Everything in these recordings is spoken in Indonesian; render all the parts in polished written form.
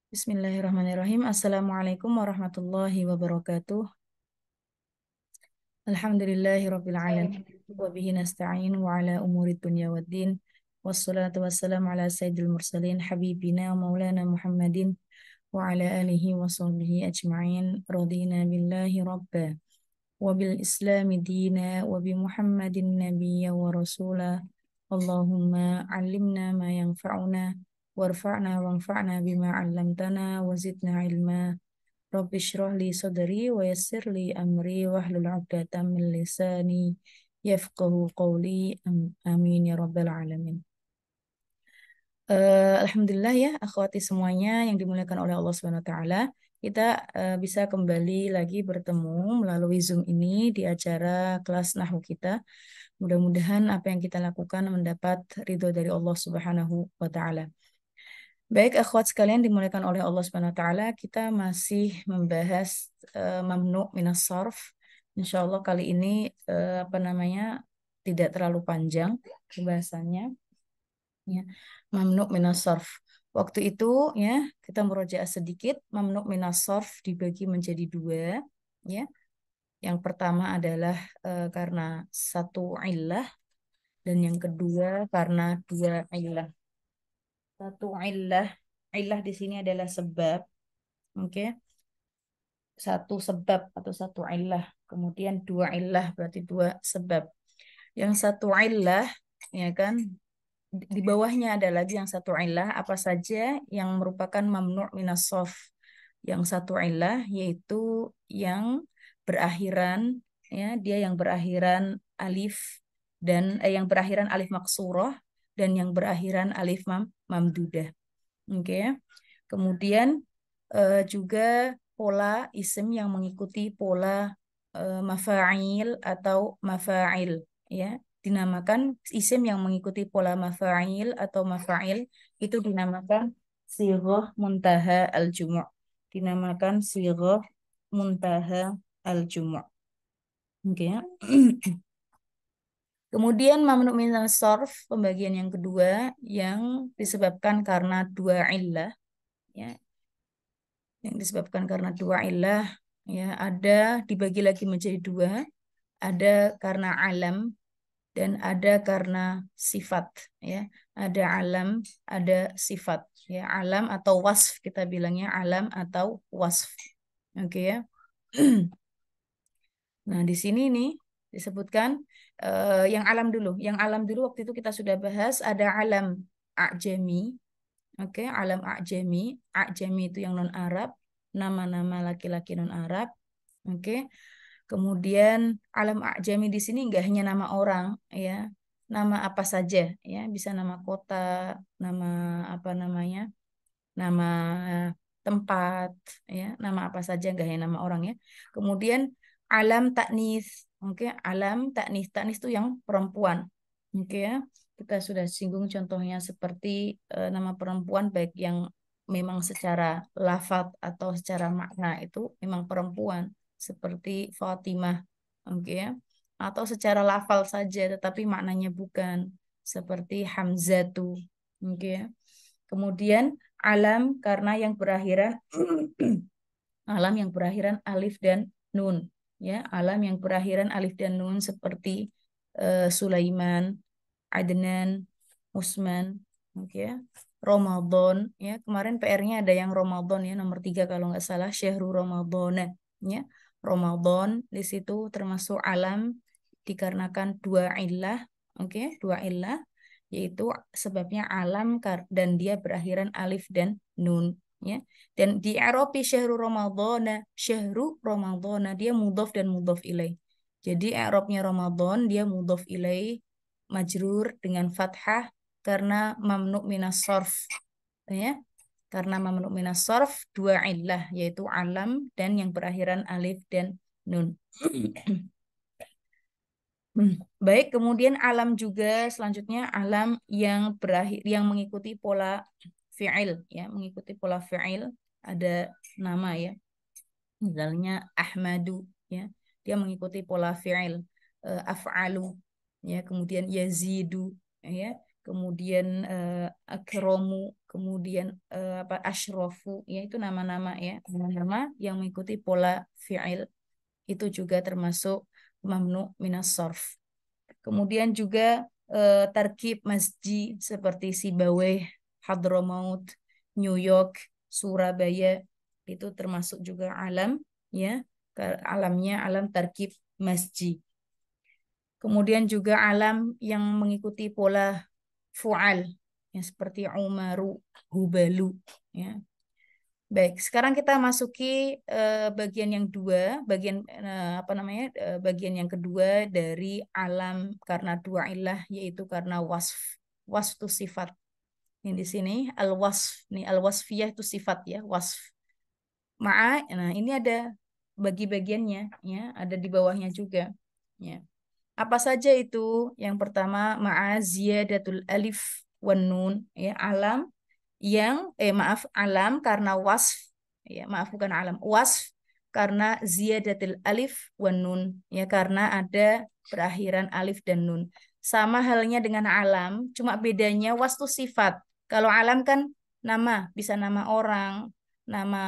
Bismillahirrahmanirrahim. Assalamualaikum warahmatullahi wabarakatuh. Alhamdulillahirabbil alamin wa bihi nasta'in wa ala umuri dunya waddin. Wassalatu wassalamu ala sayyidil mursalin habibina wa maulana Muhammadin wa ala alihi wa sahbihi ajma'in. Radina billahi rabba wa bil islami dina wa bi Muhammadin nabiyya wa rasula. Allahumma allimna ma yanfa'una warfa'na wanfa'na bima 'allamtana wa zidna ilma. Rabbi shrah li sadri wa yassir li amri wahlul 'uqdatam min lisani yafqahu qawli. Amin ya rabbal alamin. Alhamdulillah ya akhwati semuanya yang dimuliakan oleh Allah Subhanahu wa taala. Kita bisa kembali lagi bertemu melalui Zoom ini di acara kelas nahwu kita. Mudah-mudahan apa yang kita lakukan mendapat ridho dari Allah Subhanahu wa taala. Baik, akhwat sekalian dimuliakan oleh Allah Subhanahu wa taala, kita masih membahas mamnu minas sarf. Insyaallah kali ini tidak terlalu panjang pembahasannya ya. Mamnu minas sarf. Waktu itu ya, kita murojaah sedikit. Mamnu minas sarf dibagi menjadi dua ya. Yang pertama adalah karena satu illah dan yang kedua karena dua illah. Satu illah, illah di sini adalah sebab, oke? Satu sebab atau satu illah. Kemudian dua illah berarti dua sebab. Yang satu illah, ya kan? Di bawahnya ada lagi yang satu illah, apa saja yang merupakan mamnu' minas shaf. Yang satu illah yaitu yang berakhiran, ya, dia yang berakhiran alif dan yang berakhiran alif maksurah dan yang berakhiran alif mamdudah. Oke. Kemudian juga pola isim yang mengikuti pola mafa'il atau mafa'il ya. Dinamakan isim yang mengikuti pola mafa'il atau mafa'il itu dinamakan sighah muntaha al-jumu'. Dinamakan sighah muntaha al-jumu'. Oke ya. Kemudian mamnu minas sarf pembagian yang kedua yang disebabkan karena dua illah ya, yang disebabkan karena dua illah ya, ada dibagi lagi menjadi dua, ada karena alam dan ada karena sifat ya. Ada alam, ada sifat ya. Alam atau wasf, kita bilangnya alam atau wasf, oke ya. Nah, di sini nih disebutkan yang alam dulu. Yang alam dulu waktu itu kita sudah bahas, ada alam a'jami. Oke, alam a'jami. A'jami itu yang non Arab, nama-nama laki-laki non Arab. Oke. Kemudian alam a'jami di sini enggak hanya nama orang ya. Nama apa saja ya, bisa nama kota, nama apa namanya? Nama tempat ya, nama apa saja enggak hanya nama orang ya. Kemudian alam taknis. Oke, alam taknis. Taknis itu yang perempuan. Oke ya. Kita sudah singgung contohnya seperti nama perempuan baik yang memang secara lafaz atau secara makna itu memang perempuan seperti Fatimah. Oke ya. Atau secara lafal saja tetapi maknanya bukan seperti Hamzatu. Oke ya. Kemudian alam karena yang berakhiran alam yang berakhiran alif dan nun ya, alam yang berakhiran alif dan nun seperti Sulaiman, Adnan, Usman, oke ya. Ramadan ya, kemarin PR-nya ada yang Ramadan ya, nomor 3 kalau nggak salah, Syahrul Ramadan ya. Ramadan di situ termasuk alam dikarenakan dua illah, oke, dua illah yaitu sebabnya alam dan dia berakhiran alif dan nun ya. Dan di Eropa syahru Ramadhana dia mudhof dan mudhof ilaih. Jadi Eropnya Ramadan dia mudhof ilaih majrur dengan fathah karena mamnu minas sarf ya. Karena mamnu minas sarf dua illah yaitu alam dan yang berakhiran alif dan nun. Baik, kemudian alam juga selanjutnya alam yang berakhir yang mengikuti pola fi'il ya, mengikuti pola fi'il ada nama ya. Misalnya Ahmadu ya, dia mengikuti pola fi'il af'alu ya, kemudian yazidu ya, kemudian akromu, kemudian apa asyrofu, ya itu nama-nama ya, nama-nama yang mengikuti pola fi'il itu juga termasuk mamnu minas sarf. Kemudian juga tarkib masjid seperti Sibaweh, Hadramaut, New York, Surabaya itu termasuk juga alam ya. Alamnya alam tarkib masjid. Kemudian juga alam yang mengikuti pola fu'al yang seperti Umaru, Hubalu ya. Baik, sekarang kita masuki bagian yang dua, bagian apa namanya? Bagian yang kedua dari alam karena dua ilah, yaitu karena wasf. Wasf itu sifat. Ini di sini al-wasf, nih al-wasfiyah itu sifat ya, wasf. Nah ini ada bagi-bagiannya ya, ada di bawahnya juga ya. Apa saja itu? Yang pertama ma'a ziyadatul alif wan nun ya, alam yang maaf alam karena wasf ya, maaf bukan alam, wasf karena ziyadatul alif wan nun ya, karena ada berakhiran alif dan nun. Sama halnya dengan alam, cuma bedanya wasf itu sifat. Kalau alam kan nama, bisa nama orang, nama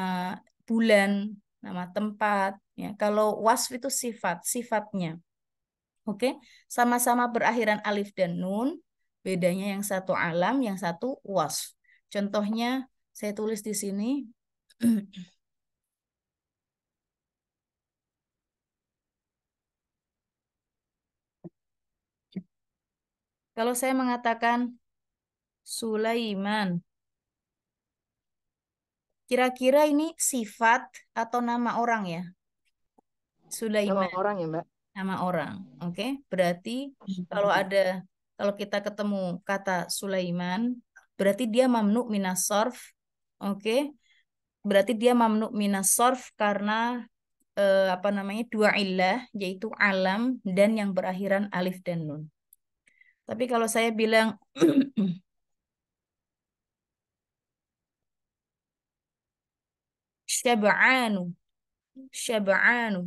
bulan, nama tempat ya. Kalau wasf itu sifat, sifatnya. Oke, sama-sama berakhiran alif dan nun, bedanya yang satu alam, yang satu wasf. Contohnya saya tulis di sini. Kalau saya mengatakan Sulaiman, kira-kira ini sifat atau nama orang ya? Nama Sulaiman, orang ya, Mbak? nama orang. Oke, berarti kalau ada kalau kita ketemu kata Sulaiman, berarti dia mamnu minas sarf. Oke, berarti dia mamnu minas sarf karena apa namanya dua illah, yaitu alam dan yang berakhiran alif dan nun. Tapi kalau saya bilang syab'anu,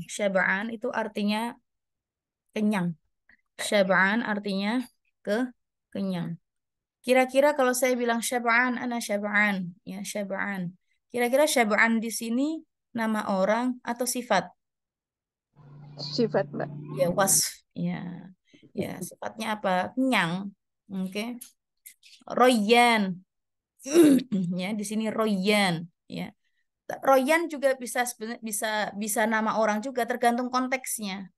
syab'an itu artinya kenyang. Syab'an artinya ke kenyang. Kira-kira kalau saya bilang syab'an, ana syab'an, ya syab'an. Kira-kira syab'an di sini nama orang atau sifat? Sifat, Mbak. Ya wasf, ya. Ya, sifatnya apa? Kenyang. Oke. Royan. Ya, di sini Royan, ya. Royan juga bisa bisa bisa nama orang juga tergantung konteksnya.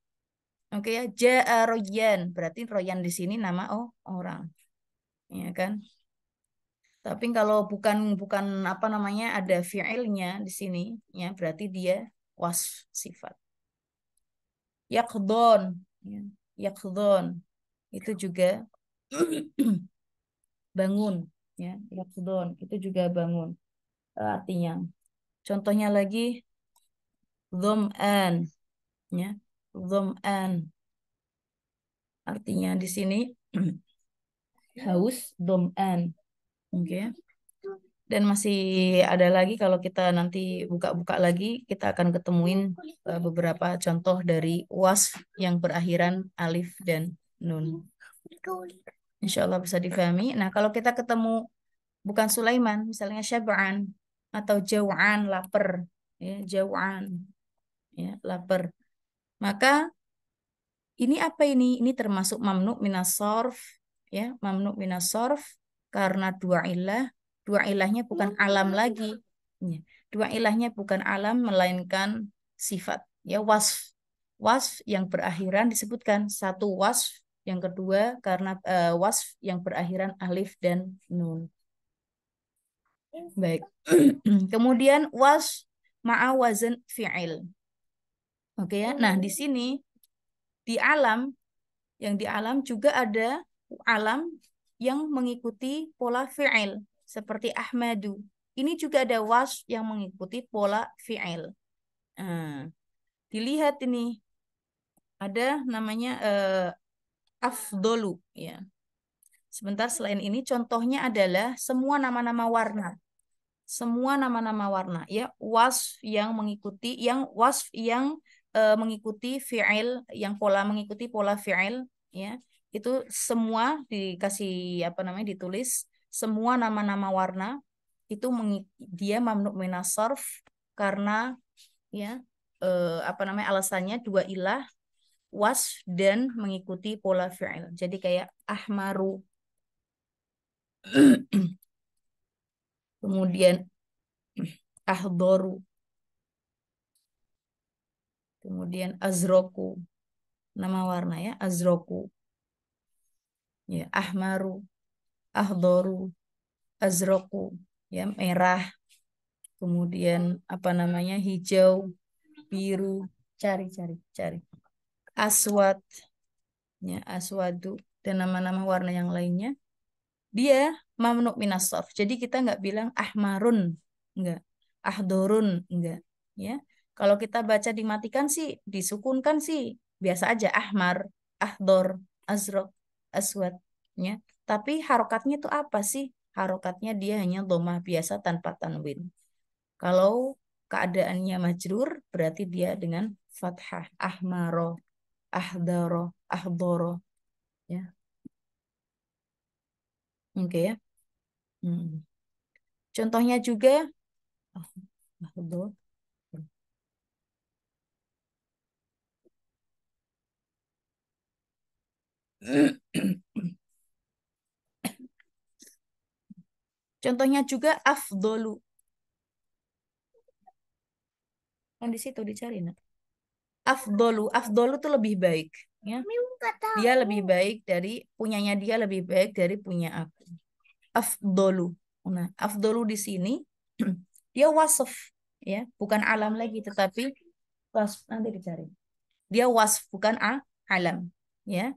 Oke ya, Ja'a Royan berarti Royan di sini nama orang, ya kan? Tapi kalau bukan bukan apa namanya ada fi'ilnya di sini, ya berarti dia wasf sifat. Yaqdon, ya. Yaqdon itu juga bangun, ya. Yaqdon itu juga bangun artinya. Contohnya lagi Dhom'an, ya. Dhom'an artinya di sini haus, Dhom'an. Oke. Dan masih ada lagi kalau kita nanti buka-buka lagi, kita akan ketemuin beberapa contoh dari wasf yang berakhiran alif dan nun. Insya Allah bisa difahami. Nah, kalau kita ketemu bukan Sulaiman, misalnya Syab'an atau Jaw'an, lapar, ya, Jaw'an, ya, lapar. Maka ini apa ini? Ini termasuk mamnu minas sorf, ya, mamnu minas sorf karena dua ilah. Dua ilahnya bukan alam lagi. Ya. Dua ilahnya bukan alam melainkan sifat. Ya, wasf. Wasf yang berakhiran disebutkan satu wasf, yang kedua karena wasf yang berakhiran alif dan nun. Baik. Kemudian wasf ma'a wazn fi'il. Oke ya. Nah, di sini di alam yang di alam juga ada alam yang mengikuti pola fi'il seperti Ahmadu. Ini juga ada wasf yang mengikuti pola fi'il. Nah, dilihat ini ada namanya afdolu ya. Sebentar selain ini contohnya adalah semua nama-nama warna. Semua nama-nama warna ya, wasf yang mengikuti mengikuti fi'il yang pola mengikuti pola fi'il ya. itu semua dikasih apa namanya ditulis semua nama-nama warna itu dia mamnu minas sarf karena ya apa namanya alasannya dua ilah was dan mengikuti pola fi'il. Jadi kayak ahmaru, kemudian ahdoru, kemudian azroku, nama warna ya, azroku, ya ahmaru, ahdoru, azroku, ya merah, kemudian apa namanya hijau, biru, cari, cari, cari, aswad, ya aswadu, dan nama-nama warna yang lainnya. Dia mamnu minas sarf. Jadi kita nggak bilang ahmarun, nggak. Ahdorun, nggak. Ya, kalau kita baca dimatikan sih, disukunkan sih, biasa aja ahmar, ahdor, azraq, aswad. Ya, tapi harokatnya itu apa sih? Harokatnya dia hanya domah biasa tanpa tanwin. Kalau keadaannya majrur, berarti dia dengan fathah, ahmaro, ahdaro, ahdoro. Ya, oke ya. Hmm. Contohnya juga ah, ahdor. Contohnya juga afdolu. Kan di situ dicari, Nak. Afdolu, afdolu tuh lebih baik, ya. Dia lebih baik dari punyanya dia lebih baik dari punya aku. Afdolu. Nah, afdolu di sini dia wasf, ya, bukan alam lagi tetapi wasf nanti dicari. Dia wasf bukan alam, ya.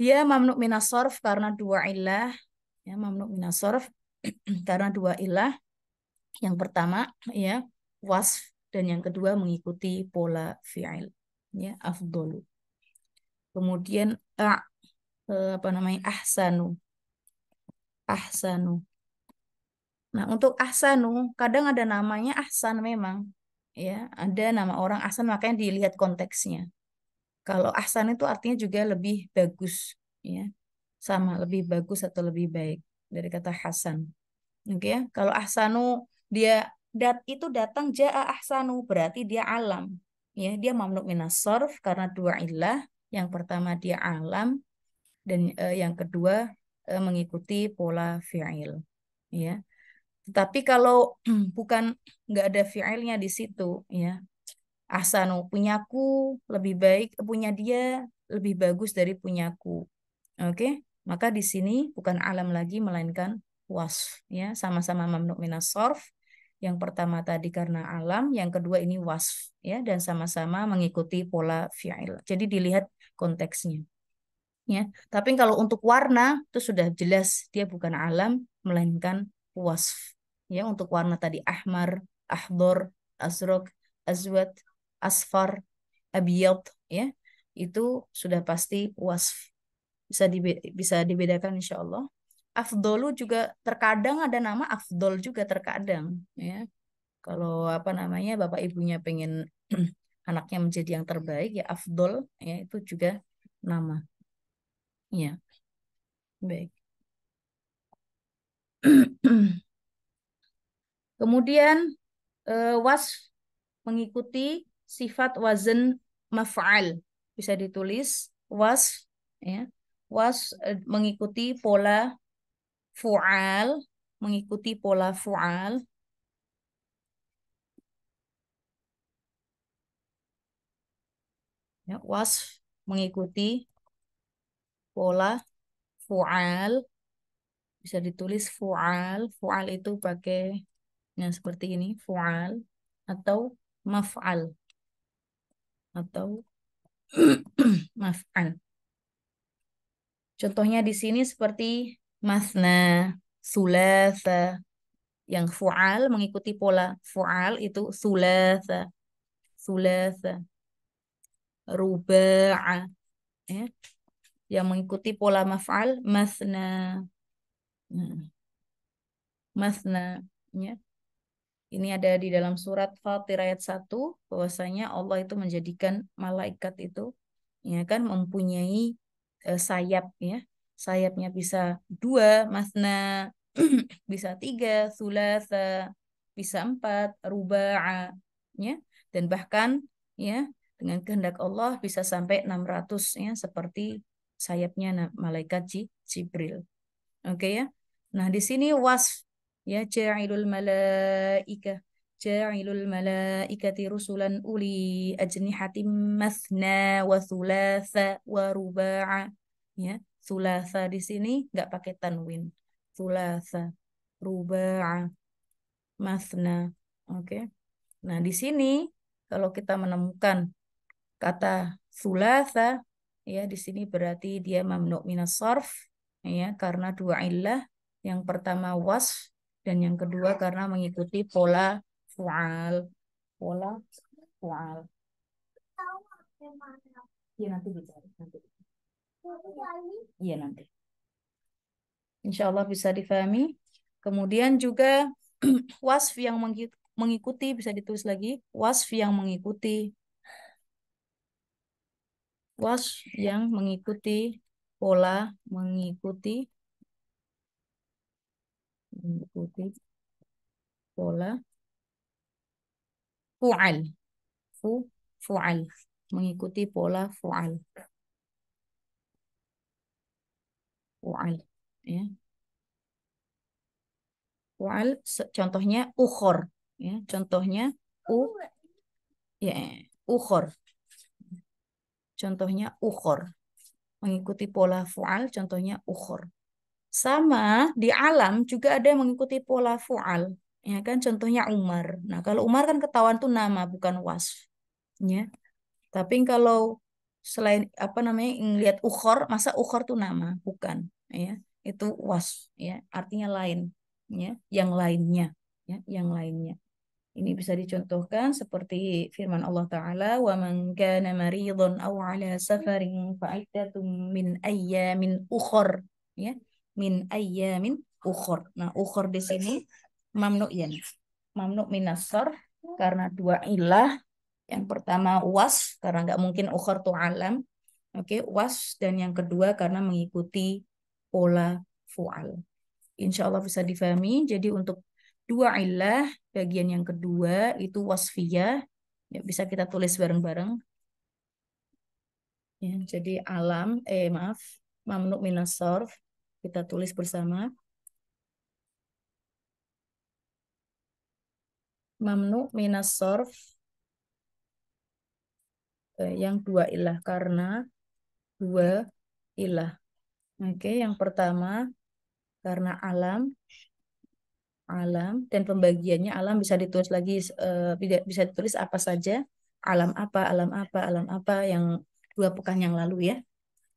Dia mamnu minas sarf karena dua ilah, ya, mamnu minas sarf karena dua ilah. Yang pertama ya wasf dan yang kedua mengikuti pola fi'il ya afdolu. Kemudian apa namanya ahsanu. Ahsanu. Nah, untuk ahsanu kadang ada namanya ahsan memang ya, ada nama orang ahsan makanya dilihat konteksnya. Kalau ahsan itu artinya juga lebih bagus ya. Sama lebih bagus atau lebih baik dari kata hasan. Oke ya. Kalau ahsanu dia itu datang jaa ahsanu berarti dia alam. Ya, dia mamnu minas sarf karena dua illah. Yang pertama dia alam dan yang kedua mengikuti pola fi'il. Ya. Tetapi kalau bukan nggak ada fi'ilnya di situ ya. Ahsanu punyaku lebih baik, punya dia lebih bagus dari punyaku. Oke, maka di sini bukan alam lagi melainkan wasf ya, sama-sama mamnu minas sarf. Yang pertama tadi karena alam, yang kedua ini wasf ya dan sama-sama mengikuti pola fi'il. Jadi dilihat konteksnya ya. Tapi kalau untuk warna itu sudah jelas dia bukan alam melainkan wasf. Ya, untuk warna tadi ahmar, ahdor, azraq, azwad, asfar, abiyad ya. Itu sudah pasti wasf bisa dibedakan insya Allah. Afdolu juga terkadang ada nama afdol juga terkadang ya. Kalau apa namanya bapak ibunya pengen anaknya menjadi yang terbaik ya afdol ya itu juga nama. Ya, baik. Kemudian was mengikuti sifat wazn maf'al. Bisa ditulis was ya. Was mengikuti pola fu'al, mengikuti pola fu'al. Ya, was mengikuti pola fu'al. Bisa ditulis fu'al. Fu'al itu pakai yang seperti ini, fu'al atau maf'al atau maf'al. Contohnya di sini seperti masna, sulasa. Yang fu'al mengikuti pola fu'al itu sulasa, sulasa, ruba'a. Ya. Yang mengikuti pola maf'al masna. Nah, masna. Ya. Ini ada di dalam surat Fatir ayat 1 bahwasanya Allah itu menjadikan malaikat itu ya kan mempunyai sayap ya. Sayapnya bisa dua, masna, bisa tiga, sulasa, bisa empat, ruba'a, ya. Dan bahkan ya dengan kehendak Allah bisa sampai 600 ya seperti sayapnya malaikat Jibril. Oke ya. Nah, di sini wasf ya ja'ilul malaikati rusulan uli ajnihatim mathna wa thulatha wa ruba'a. Ya, thulatha di sini nggak pakai tanwin. Thulatha, ruba'a, mathna. Oke. Nah, di sini kalau kita menemukan kata sulasa ya di sini berarti dia mamnu minas sarf ya karena dua illah. Yang pertama wasf dan yang kedua karena mengikuti pola fual. Pola fual. Iya nanti dicari nanti. Iya nanti. Insya Allah bisa difahami. Kemudian juga wasf yang mengikuti bisa ditulis lagi wasf yang mengikuti yang mengikuti pola mengikuti pola fu'al fu fu'al mengikuti pola fu'al ya fu'al contohnya ukhor ya contohnya u ya ukhor contohnya ukhor mengikuti pola fu'al contohnya ukhor. Sama di alam juga ada yang mengikuti pola fu'al. Ya kan contohnya Umar. Nah, kalau Umar kan ketahuan tuh nama bukan wasf. Ya. Tapi kalau selain apa namanya ngelihat ukhor, masa ukhor tuh nama, bukan, ya. Itu wasf, ya. Artinya lain, ya, yang lainnya, ya, yang lainnya. Ini bisa dicontohkan seperti firman Allah Ta'ala, wa man kana maridun aw ala safarin fa'iddatun min ayyamin ukhor. Ya, min ayyamin ukhor. Nah, ukhor di sini mamnu ya. Mamnu minas sarf karena dua ilah. Yang pertama was karena nggak mungkin ukhor tu alam. Oke, was dan yang kedua karena mengikuti pola fu'al. Insya Allah bisa difahami. Jadi untuk dua ilah, bagian yang kedua itu wasfiyah. Ya, bisa kita tulis bareng-bareng. Ya, jadi alam, maaf, mamnu minas sarf. Kita tulis bersama. Mamnu minas sarf yang dua ilah karena dua ilah. Oke, yang pertama karena alam dan pembagiannya alam bisa ditulis lagi bisa ditulis apa saja alam apa yang 2 pekan yang lalu ya.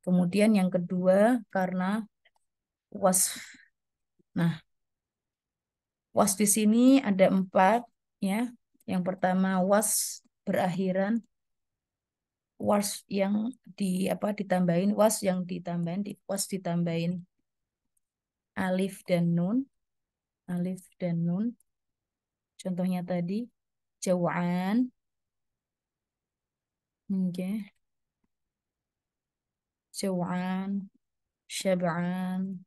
Kemudian yang kedua karena wasf. Nah, was di sini ada 4 ya. Yang pertama was berakhiran was yang ditambahin was ditambahin alif dan nun. Contohnya tadi jawaan. Oke. Jawaan, syab'an.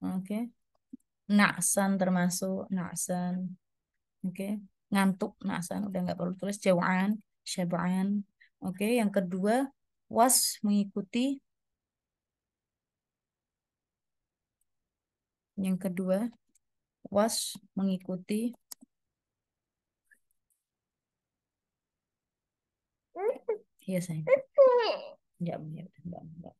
Oke. Na'san termasuk na'san. Oke. Ngantuk na'san udah nggak perlu tulis jawaan, syab'an. Oke, yang kedua was mengikuti yang kedua was mengikuti ya sayang. Ya, enggak.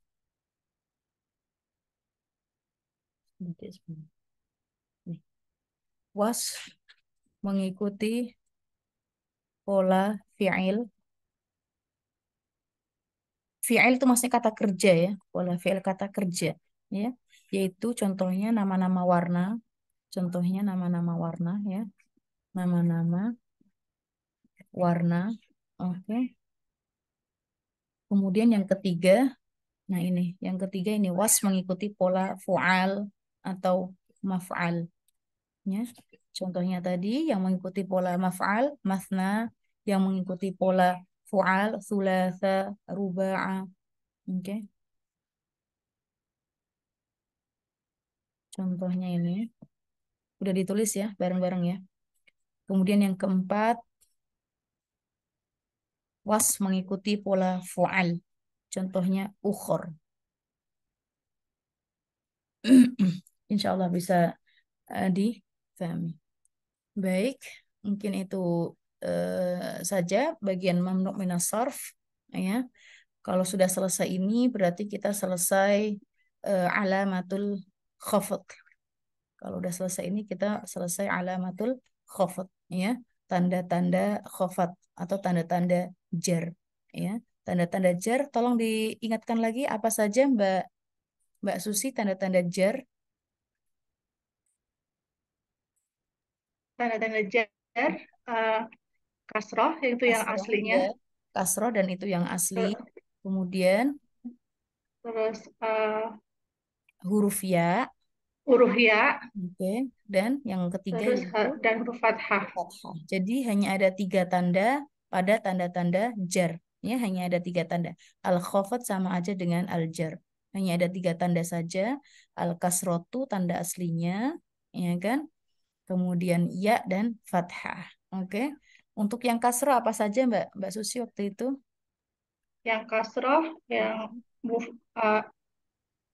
Nih. Was mengikuti pola fi'il. Fi'il itu maksudnya kata kerja ya, pola fi'il kata kerja ya. Yaitu contohnya nama-nama warna, contohnya nama-nama warna ya. Nama-nama warna. Oke. Kemudian yang ketiga, nah yang ketiga ini was mengikuti pola fu'al atau maf'al ya. Contohnya tadi yang mengikuti pola maf'al, masna, yang mengikuti pola fu'al, thulatha, ruba'a. Oke. Contohnya ini udah ditulis ya bareng-bareng ya. Kemudian yang keempat, was mengikuti pola fu'al. Contohnya ukhor. Insya Allah bisa difahami. Baik, mungkin itu saja bagian mamnu minas sarf ya. Kalau sudah selesai ini berarti kita selesai alamatul khafat. Kalau udah selesai ini kita selesai alamatul khafat ya. Tanda-tanda khafat atau tanda-tanda jar ya. Tanda-tanda jar tolong diingatkan lagi apa saja Mbak Mbak Susi tanda-tanda jar. Tanda-tanda jar, eh, kasroh itu yang Kasroh aslinya. ya. Kasroh dan itu yang asli. Ter- Kemudian Terus huruf ya. huruf ya, Oke. Dan yang ketiga terus yaitu dan huruf fathah. fathah. Jadi hanya ada tiga tanda pada tanda-tanda jar. Ya, hanya ada tiga tanda. Al-khafat sama aja dengan al-jar. Hanya ada tiga tanda saja. Al-kasrotu tanda aslinya, ya kan? Kemudian ya dan fathah. Oke. Untuk yang kasroh apa saja Mbak Mbak Susi waktu itu? Yang kasroh, yang muf, eh,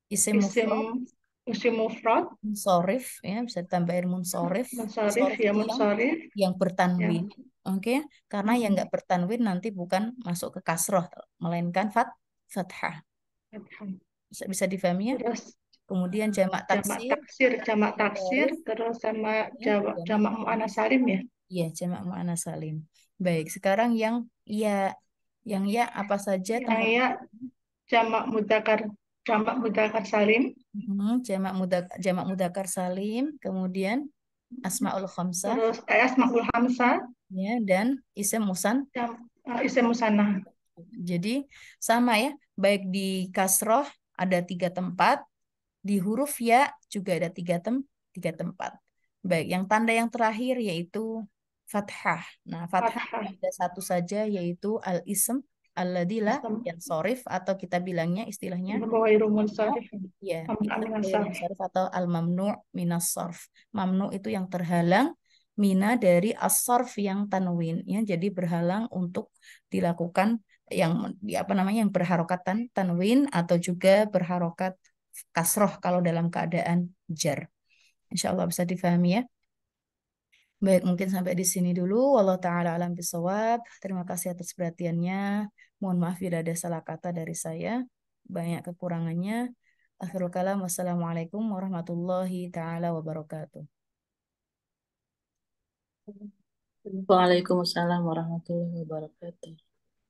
Isim isim mufrad, isim mufrad, munsorif, ya bisa ditambahin munsorif. munsharif Munsorif ya itu munsharif, yang yang bertanwin, oke? Karena yang nggak bertanwin nanti bukan masuk ke kasroh, melainkan fathah. fathah. Bisa bisa difahami ya? Terus Kemudian jamak taksir, jamak taksir, munsharif, terus sama ya, jamak jamak jamak muannas salim ya. iya jamak muannas salim. Baik, sekarang ya, yang ya apa saja Yang teman? ya jamak mudzakkar salim, Jamak mudzakkar salim, kemudian asmaul khamsah, terus asmaul hamzah, ya, dan isim musan. isim musanna. Jadi sama ya, baik di kasroh ada tiga tempat, di huruf ya juga ada tiga tempat. Baik, yang tanda yang terakhir yaitu fathah. Nah, fathah Fathah, ada satu saja yaitu al-ism alladzi ism yang sorif atau kita bilangnya istilahnya ghairu mamnu, munsharif, ya, mamnu ism min ghair sarf. munsharif atau al-mamnu minas sarf. Mamnu itu yang terhalang mina dari as-sarf yang tanwin ya. Jadi berhalang untuk dilakukan yang apa namanya yang berharokat tanwin atau juga berharokat kasroh kalau dalam keadaan jar. Insya Allah bisa difahami ya. Baik, mungkin sampai di sini dulu. Wallahu taala alam bisawab. Terima kasih atas perhatiannya. Mohon maaf bila ada salah kata dari saya. Banyak kekurangannya. Akhirul kalam. Wassalamualaikum warahmatullahi taala wabarakatuh. Waalaikumsalam warahmatullahi wabarakatuh.